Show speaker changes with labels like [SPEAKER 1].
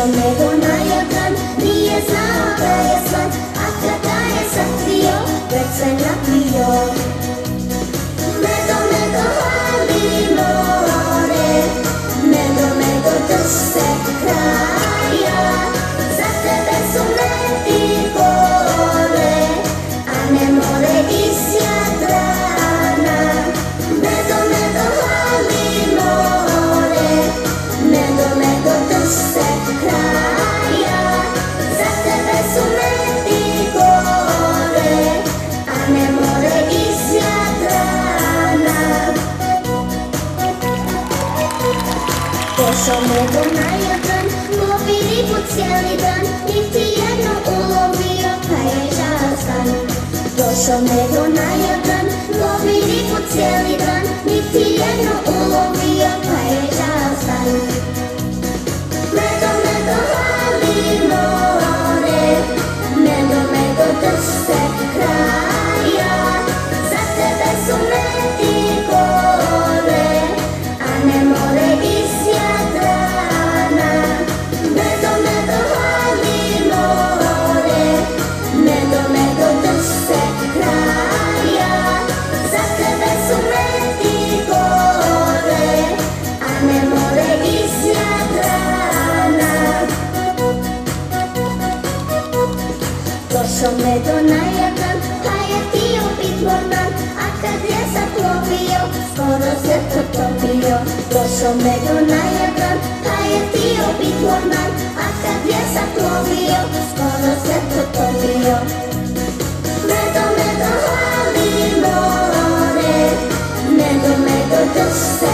[SPEAKER 1] Došao nego na Jadran, nije znao da je slat, a kada je sakrio, već se napio. Medo, medo, hvali more, medo, medo, drž se kraja, za tebe su mleti gore, a ne more iz Jadrana. Medo, medo, hvali more, medo, medo, drž se kraja, za tebe su mleti gore, a ne more iz Jadrana. Došao nego na Jadran, lovi ribu cijeli dan, niti jedno ulovio, pa je žalostan. Došao nego na Jadran, lovi ribu cijeli dan, niti jedno ulovio, pa je žalostan. Medo, medo, hvali more, medo, medo, drž se kraja, za tebe su mleti gore, a ne more iz Jadrana. Medo, medo, hvali more, medo, medo, drž se kraja, za tebe su mleti gore, a ne more iz Jadrana. Došao medo na Jadran, pa je htio bit mornar, a kad je zaplovio, skoro se potopio. Došao medo na Jadran, pa je htio bit mornar, a kad je zaplovio, skoro se potopio. Medo, medo, hvali more, medo, medo, drž se